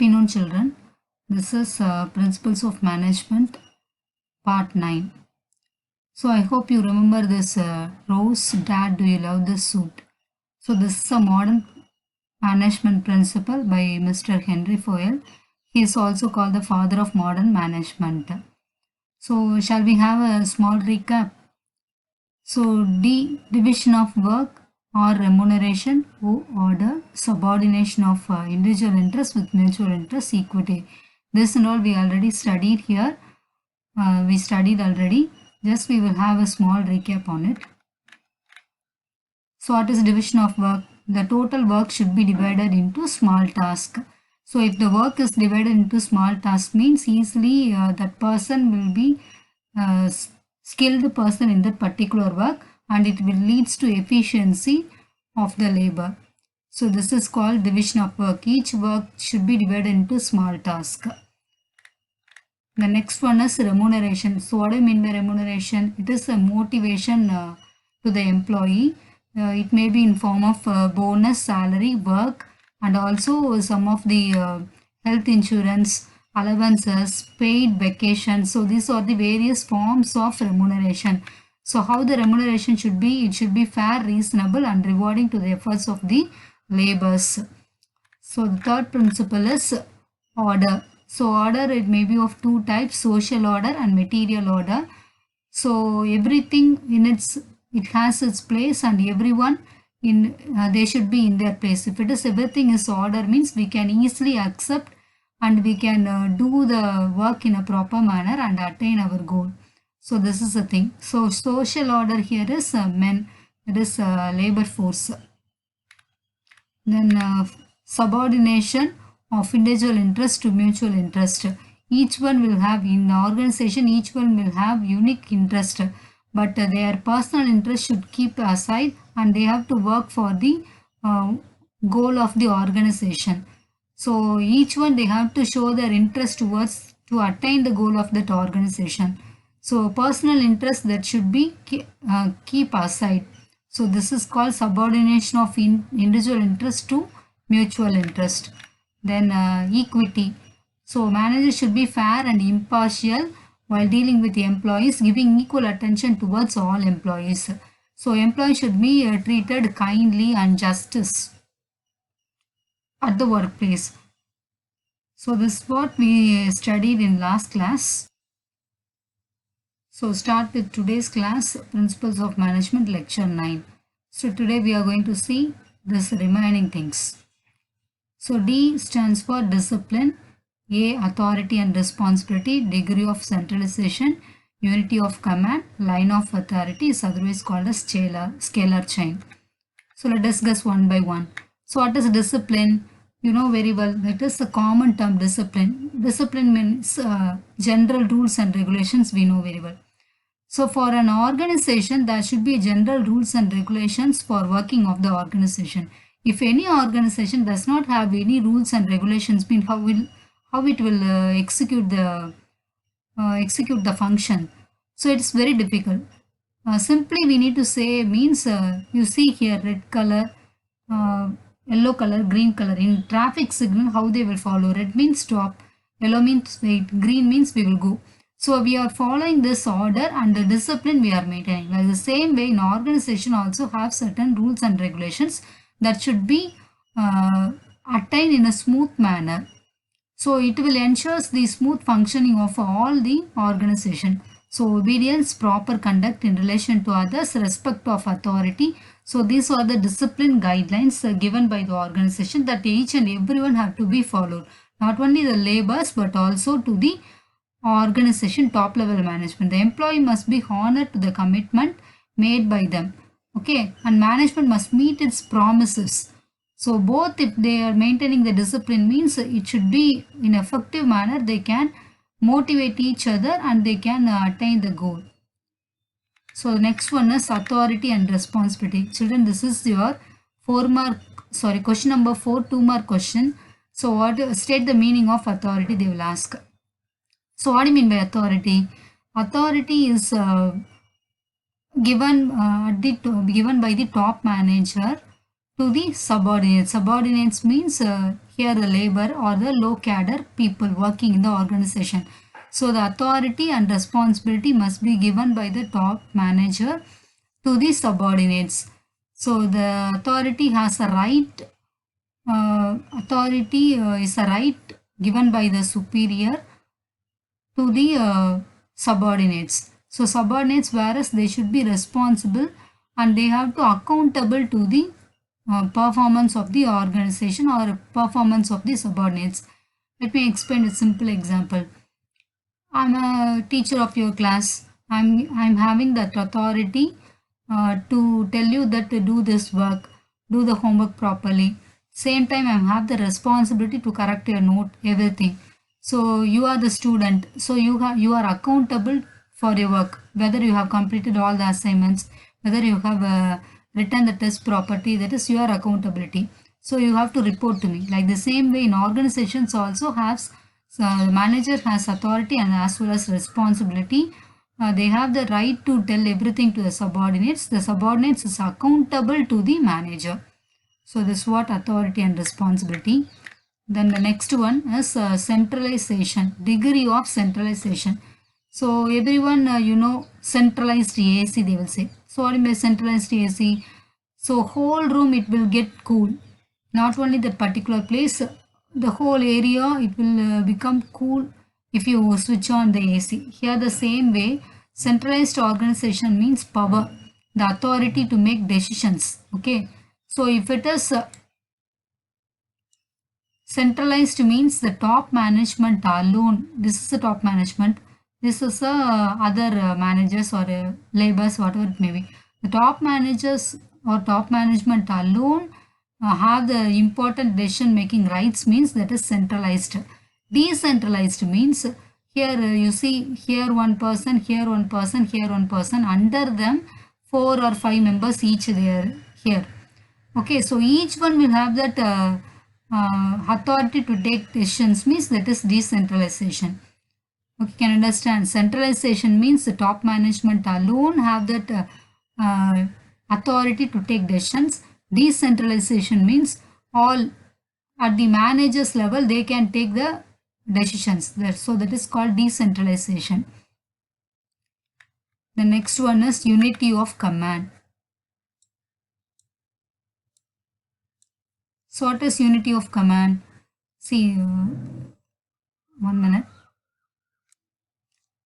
afternoon, children. This is Principles of Management, Part 9. So, I hope you remember this Rose, Dad, do you love this suit? So, this is a modern management principle by Mr. Henry Fayol. He is also called the father of modern management. So, shall we have a small recap? So, D, division of work or remuneration, O, order, subordination of individual interest with mutual interest, equity. This and all we already studied here. We studied already. Just we will have a small recap on it. So, what is division of work? The total work should be divided into small tasks. So, if the work is divided into small tasks, means easily that person will be skilled person in that particular work, and it will leads to efficiency of the labor. So this is called division of work. Each work should be divided into small tasks. The next one is remuneration. So what do I mean by remuneration? It is a motivation to the employee. It may be in form of bonus, salary, work, and also some of the health insurance, allowances, paid vacation. So these are the various forms of remuneration. So how the remuneration should be? It should be fair, reasonable, and rewarding to the efforts of the laborers. So the third principle is order. So order, it may be of two types, social order and material order. So everything in it has its place, and everyone in they should be in their place. If it is everything is order, means we can easily accept and we can do the work in a proper manner and attain our goal. So this is the thing. So social order here is men, it is labor force. Then subordination of individual interest to mutual interest. Each one will have, in the organization, each one will have unique interest, but their personal interest should keep aside and they have to work for the goal of the organization. So each one they have to show their interest towards to attain the goal of that organization. So personal interest that should be keep aside. So this is called subordination of individual interest to mutual interest. Then equity. So managers should be fair and impartial while dealing with the employees, giving equal attention towards all employees. So employees should be treated kindly and justice at the workplace. So this is what we studied in last class. So start with today's class, Principles of Management, Lecture 9. So today we are going to see this remaining things. So D stands for discipline, A, authority and responsibility, degree of centralization, unity of command, line of authority is otherwise called as scalar chain. So let us discuss one by one. So what is discipline? You know very well, that is a common term, discipline. Discipline means general rules and regulations, we know very well. So for an organization, there should be general rules and regulations for working of the organization. If any organization does not have any rules and regulations, mean how it will execute the function. So it's very difficult. Simply we need to say means you see here red color, yellow color, green color. In traffic signal, how they will follow? Red means stop, yellow means wait, green means we will go. So we are following this order and the discipline we are maintaining. Like the same way in organization also have certain rules and regulations that should be attained in a smooth manner. So it will ensure the smooth functioning of all the organization. So obedience, proper conduct in relation to others, respect of authority. So these are the discipline guidelines given by the organization that each and everyone have to be followed. Not only the laborers but also to the organization top level management. The employee must be honored to the commitment made by them. Okay, and management must meet its promises. So both, if they are maintaining the discipline, means it should be in effective manner, they can motivate each other and they can attain the goal. So next one is authority and responsibility. Children, this is your question number 4, 2-mark question. So what, state the meaning of authority, they will ask. So what do you mean by authority? Authority is given by the top manager to the subordinates. Subordinates means here the labor or the low cadre people working in the organization. So the authority and responsibility must be given by the top manager to the subordinates. So the authority has a right, authority is a right given by the superior to the subordinates. So subordinates, whereas they should be responsible and they have to accountable to the performance of the organization or performance of the subordinates. Let me explain a simple example. I'm a teacher of your class. I'm having that authority to tell you that to do this work, do the homework properly. Same time, I have the responsibility to correct your note, everything. So you are the student. So you are accountable for your work, whether you have completed all the assignments, whether you have written the test properly. That is your accountability. So you have to report to me. Like the same way in organizations also has, so the manager has authority and as well as responsibility. They have the right to tell everything to the subordinates. The subordinates is accountable to the manager. So this is what authority and responsibility. Then the next one is centralization, degree of centralization. So everyone, centralized AC they will say. So what is centralized AC? So whole room it will get cool. Not only that particular place, the whole area it will become cool if you switch on the AC. Here the same way, centralized organization means power, the authority to make decisions. Okay. So if it is centralized means the top management alone. This is the top management. This is other managers or laborers, whatever it may be. The top managers or top management alone have the important decision making rights means that is centralized. Decentralized means here you see here one person, here one person, here one person. Under them 4 or 5 members each there here. Okay, so each one will have that authority to take decisions means that is decentralization. Okay, can understand? Centralization means the top management alone have that authority to take decisions. Decentralization means all at the managers level they can take the decisions. So that is called decentralization. The next one is unity of command. So what is unity of command? See, 1 minute.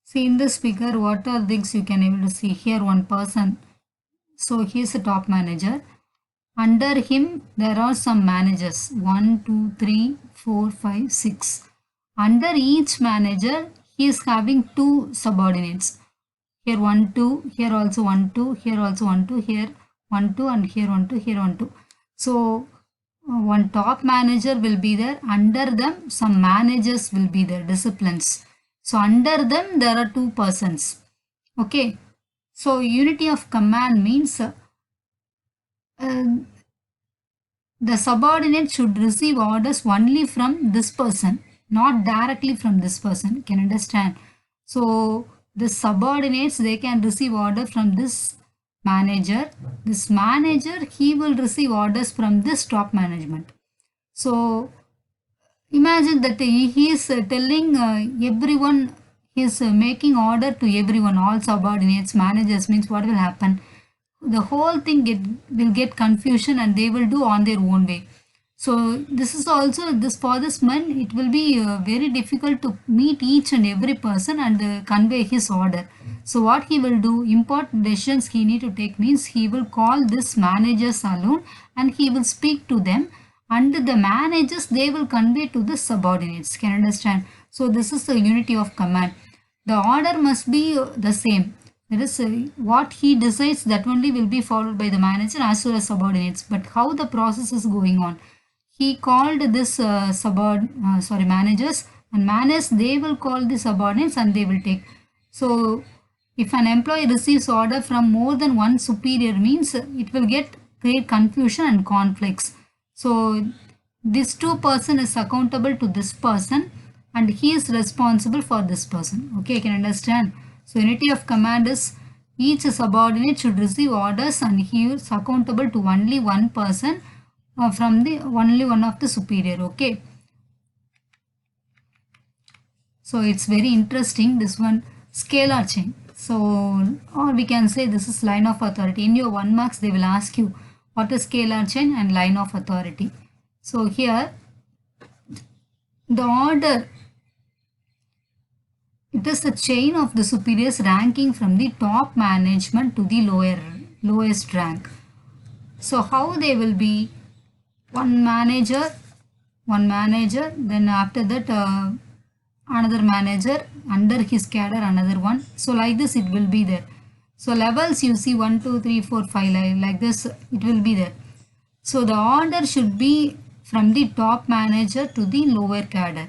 See in this figure, what are things you can able to see here? One person. So he is a top manager. Under him, there are some managers. 1, 2, 3, 4, 5, 6. Under each manager, he is having 2 subordinates. Here 1, 2, here also 1, 2, here also 1, 2, here 1, 2, and here 1, 2, here 1, 2. So one top manager will be there. Under them, some managers will be there, disciplines. So under them, there are 2 persons. Okay. So unity of command means the subordinate should receive orders only from this person, not directly from this person. Can understand? So the subordinates, they can receive order from this manager. This manager, he will receive orders from this top management. So imagine that he is telling everyone, he is making order to everyone, all subordinates, managers, means what will happen? The whole thing will get confusion and they will do on their own way. So this is also, this for this man, it will be very difficult to meet each and every person and convey his order. So what he will do, important decisions he need to take means he will call this managers alone and he will speak to them, and the managers, they will convey to the subordinates. Can understand? So this is the unity of command. The order must be the same. That is what he decides, that only will be followed by the manager as well as subordinates. But how the process is going on? He called this managers, and managers, they will call the subordinates and they will take. So if an employee receives order from more than one superior means it will get great confusion and conflicts. So this 2 person is accountable to this person and he is responsible for this person. Okay, you can understand. So unity of command is Each subordinate should receive orders and he is accountable to only one person from the only one of the superior. Okay. So it's very interesting, this one, scalar chain. So, or we can say this is line of authority. In your 1 marks, they will ask you what is scalar chain and line of authority. So here, the order, it is the chain of the superiors ranking from the top management to the lowest rank. So how they will be, one manager, then after that another manager, under his cadre another one. So like this it will be there. So levels you see 1, 2, 3, 4, 5 like this it will be there. So the order should be from the top manager to the lower cadre.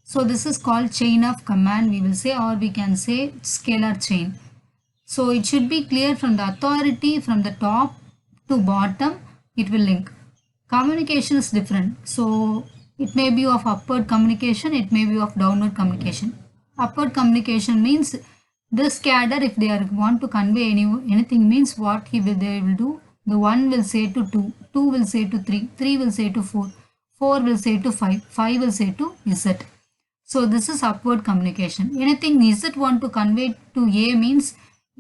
So this is called chain of command, we will say, or we can say scalar chain. So it should be clear from the authority from the top to bottom it will link. Communication is different. So it may be of upward communication, it may be of downward communication. Upward communication means this cadre, if they want to convey anything, means what they will do. The 1 will say to 2, 2 will say to 3, 3 will say to 4, 4 will say to 5, 5 will say to Z. So this is upward communication. Anything Z want to convey to A means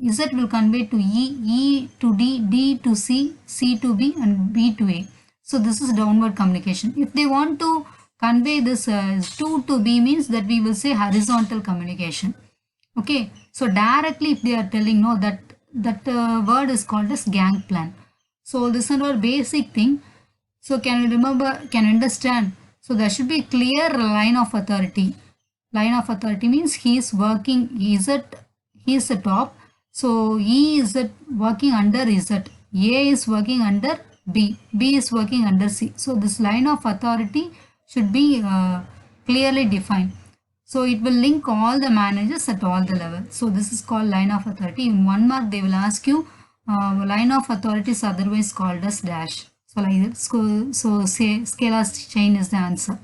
Z will convey to E, E to D, D to C, C to B and B to A. So this is downward communication. If they want to convey this 2 to B means that we will say horizontal communication. Okay. So directly if they are telling no, that word is called as gang plan. So this is our basic thing. So can you remember, can you understand? So there should be clear line of authority. Line of authority means he is working, he is the top. So E is working under Z. A is working under B. B is working under C. So this line of authority should be clearly defined. So it will link all the managers at all the levels. So this is called line of authority. In 1 mark they will ask you line of authority is otherwise called as dash. So like that. So say scalar chain is the answer.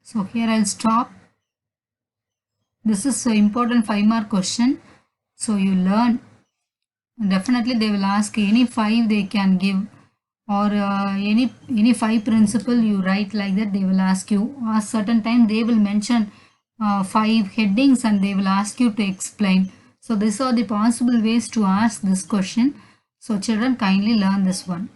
So here I'll stop. This is an important 5 mark question. So you learn. Definitely they will ask any 5 they can give, or any 5 principle you write like that they will ask you. A certain time they will mention 5 headings and they will ask you to explain. So these are the possible ways to ask this question. So children, kindly learn this one.